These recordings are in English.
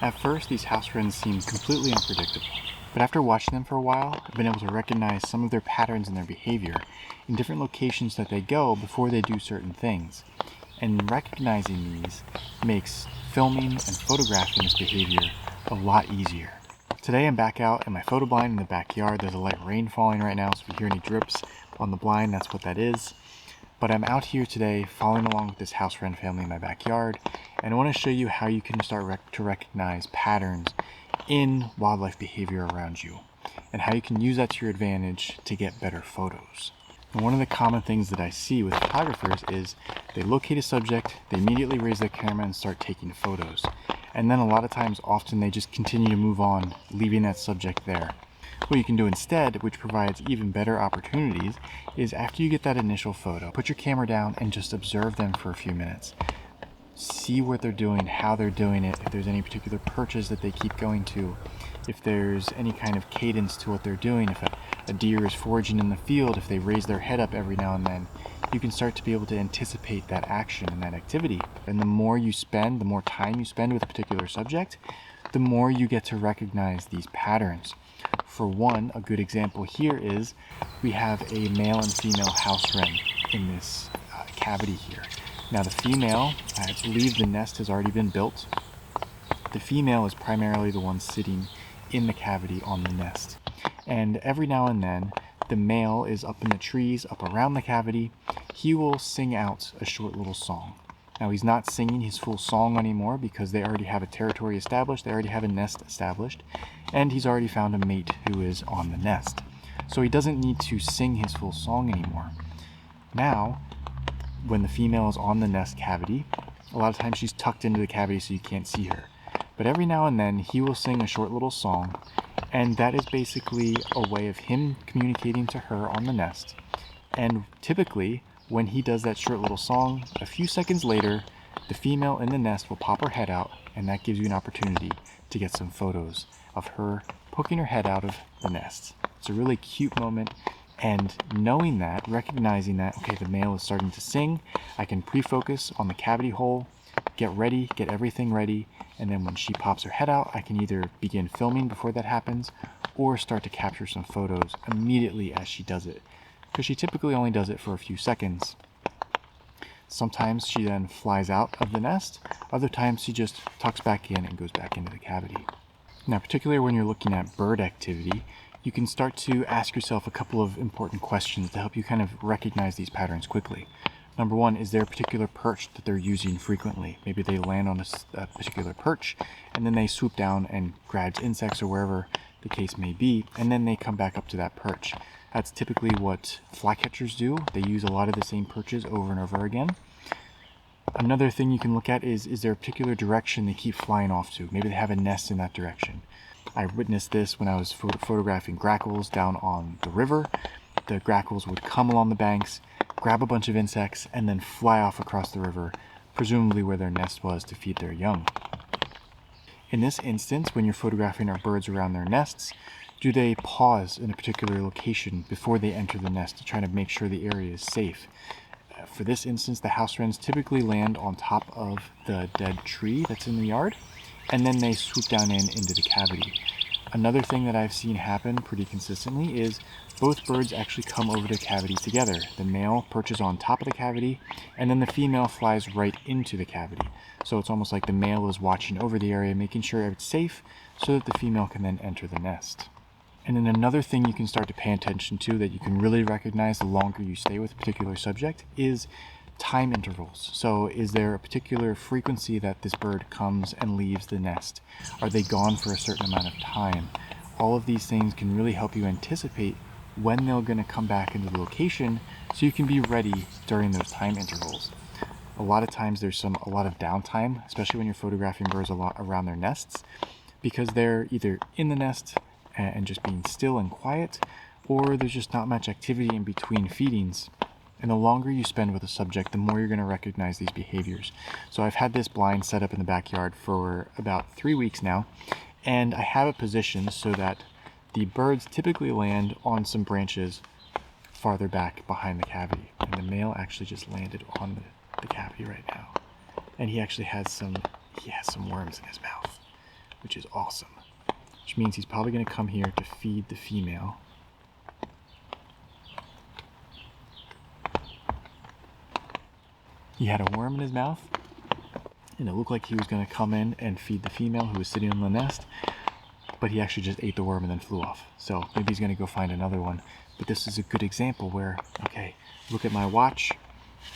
At first, these house wrens seem completely unpredictable, but after watching them for a while, I've been able to recognize some of their patterns in their behavior in different locations that they go before they do certain things. And recognizing these makes filming and photographing this behavior a lot easier. Today I'm back out in my photo blind in the backyard. There's a light rain falling right now, so if you hear any drips on the blind, that's what that is. But I'm out here today following along with this house wren family in my backyard, and I want to show you how you can start to recognize patterns in wildlife behavior around you, and how you can use that to your advantage to get better photos. And one of the common things that I see with photographers is they locate a subject, they immediately raise their camera and start taking photos. And then a lot of times, often they just continue to move on, leaving that subject there. What you can do instead, which provides even better opportunities, is after you get that initial photo, put your camera down and just observe them for a few minutes. See what they're doing, how they're doing it, if there's any particular perches that they keep going to, if there's any kind of cadence to what they're doing, if a deer is foraging in the field, if they raise their head up every now and then. You can start to be able to anticipate that action and that activity. And the more you spend, the more time you spend with a particular subject, the more you get to recognize these patterns. For one, a good example here is we have a male and female house wren in this cavity here. Now the female, I believe the nest has already been built. The female is primarily the one sitting in the cavity on the nest. And every now and then, the male is up in the trees, up around the cavity. He will sing out a short little song. Now he's not singing his full song anymore because they already have a territory established, they already have a nest established, and he's already found a mate who is on the nest. So he doesn't need to sing his full song anymore. Now, when the female is on the nest cavity, a lot of times she's tucked into the cavity so you can't see her. But every now and then he will sing a short little song, and that is basically a way of him communicating to her on the nest. And typically, when he does that short little song, a few seconds later, the female in the nest will pop her head out, and that gives you an opportunity to get some photos of her poking her head out of the nest. It's a really cute moment, and knowing that, recognizing that, okay, the male is starting to sing, I can pre-focus on the cavity hole, get ready, get everything ready, and then when she pops her head out, I can either begin filming before that happens or start to capture some photos immediately as she does it, because she typically only does it for a few seconds. Sometimes she then flies out of the nest, other times she just tucks back in and goes back into the cavity. Now, particularly when you're looking at bird activity, you can start to ask yourself a couple of important questions to help you kind of recognize these patterns quickly. Number one, is there a particular perch that they're using frequently? Maybe they land on a particular perch, and then they swoop down and grab insects or wherever the case may be, and then they come back up to that perch. That's typically what flycatchers do. They use a lot of the same perches over and over again. Another thing you can look at is there a particular direction they keep flying off to? Maybe they have a nest in that direction. I witnessed this when I was photographing grackles down on the river. The grackles would come along the banks, grab a bunch of insects, and then fly off across the river, presumably where their nest was to feed their young. In this instance, when you're photographing our birds around their nests, do they pause in a particular location before they enter the nest to try to make sure the area is safe? For this instance, the house wrens typically land on top of the dead tree that's in the yard, and then they swoop down into the cavity. Another thing that I've seen happen pretty consistently is both birds actually come over the cavity together. The male perches on top of the cavity, and then the female flies right into the cavity. So it's almost like the male is watching over the area, making sure it's safe, so that the female can then enter the nest. And then another thing you can start to pay attention to that you can really recognize the longer you stay with a particular subject is time intervals. So is there a particular frequency that this bird comes and leaves the nest? Are they gone for a certain amount of time? All of these things can really help you anticipate when they're going to come back into the location so you can be ready during those time intervals. A lot of times there's a lot of downtime, especially when you're photographing birds a lot around their nests, because they're either in the nest and just being still and quiet, or there's just not much activity in between feedings. And the longer you spend with a subject, the more you're going to recognize these behaviors. So I've had this blind set up in the backyard for about 3 weeks now, and I have it positioned so that the birds typically land on some branches farther back behind the cavity. And the male actually just landed on the cavity right now. And he actually has some worms in his mouth. which is awesome. Which means he's probably going to come here to feed the female. He had a worm in his mouth, and it looked like he was going to come in and feed the female who was sitting on the nest, but he actually just ate the worm and then flew off. So maybe he's going to go find another one. But this is a good example where, okay, look at my watch.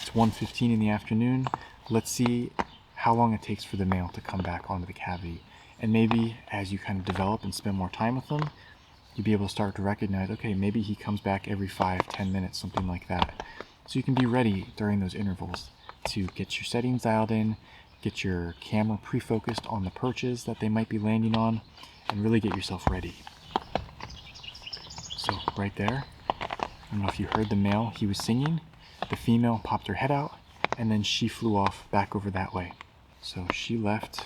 It's 1:15 in the afternoon. Let's see how long it takes for the male to come back onto the cavity. And maybe as you kind of develop and spend more time with them, you'll be able to start to recognize, okay, maybe he comes back every 5-10 minutes, something like that. So you can be ready during those intervals to get your settings dialed in, get your camera pre-focused on the perches that they might be landing on, and really get yourself ready. So right there, I don't know if you heard the male, he was singing, the female popped her head out, and then she flew off back over that way. So she left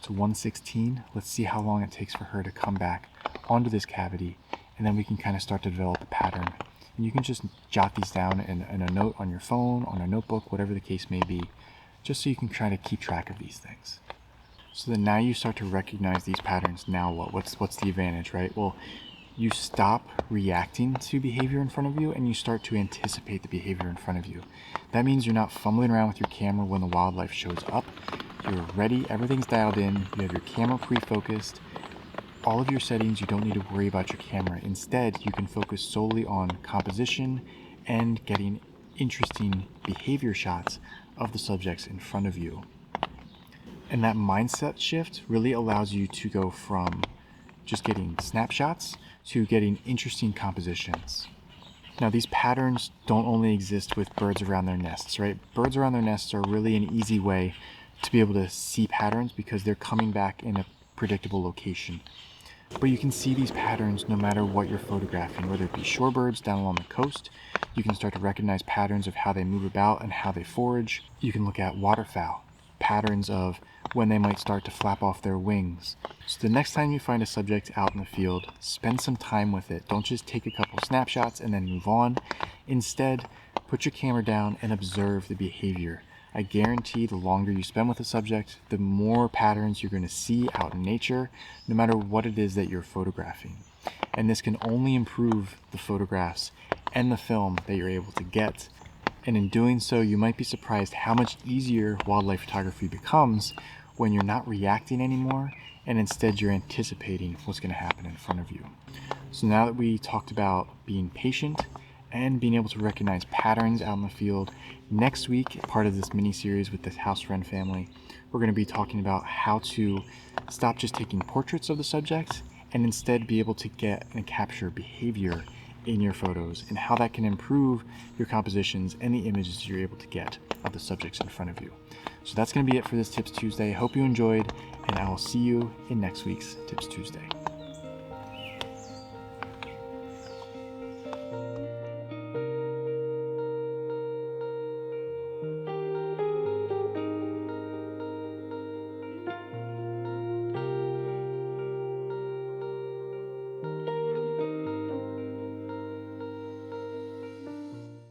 to 1:16. Let's see how long it takes for her to come back onto this cavity, and then we can kind of start to develop a pattern. And you can just jot these down in a note on your phone, on a notebook, whatever the case may be, just so you can try to keep track of these things. So then now you start to recognize these patterns. Now what? What's the advantage, right? Well, you stop reacting to behavior in front of you and you start to anticipate the behavior in front of you. That means you're not fumbling around with your camera when the wildlife shows up. You're ready, everything's dialed in, you have your camera pre-focused, all of your settings, you don't need to worry about your camera. Instead, you can focus solely on composition and getting interesting behavior shots of the subjects in front of you. And that mindset shift really allows you to go from just getting snapshots to getting interesting compositions. Now, these patterns don't only exist with birds around their nests, right? Birds around their nests are really an easy way to be able to see patterns because they're coming back in a predictable location. But you can see these patterns no matter what you're photographing, whether it be shorebirds down along the coast. You can start to recognize patterns of how they move about and how they forage. You can look at waterfowl, patterns of when they might start to flap off their wings. So the next time you find a subject out in the field, spend some time with it. Don't just take a couple snapshots and then move on. Instead, put your camera down and observe the behavior. I guarantee the longer you spend with a subject, the more patterns you're going to see out in nature, no matter what it is that you're photographing. And this can only improve the photographs and the film that you're able to get. And in doing so, you might be surprised how much easier wildlife photography becomes when you're not reacting anymore, and instead you're anticipating what's going to happen in front of you. So now that we talked about being patient and being able to recognize patterns out in the field, next week, part of this mini-series with the House Wren family, we're going to be talking about how to stop just taking portraits of the subjects and instead be able to get and capture behavior in your photos and how that can improve your compositions and the images you're able to get of the subjects in front of you. So that's going to be it for this Tips Tuesday. I hope you enjoyed, and I will see you in next week's Tips Tuesday.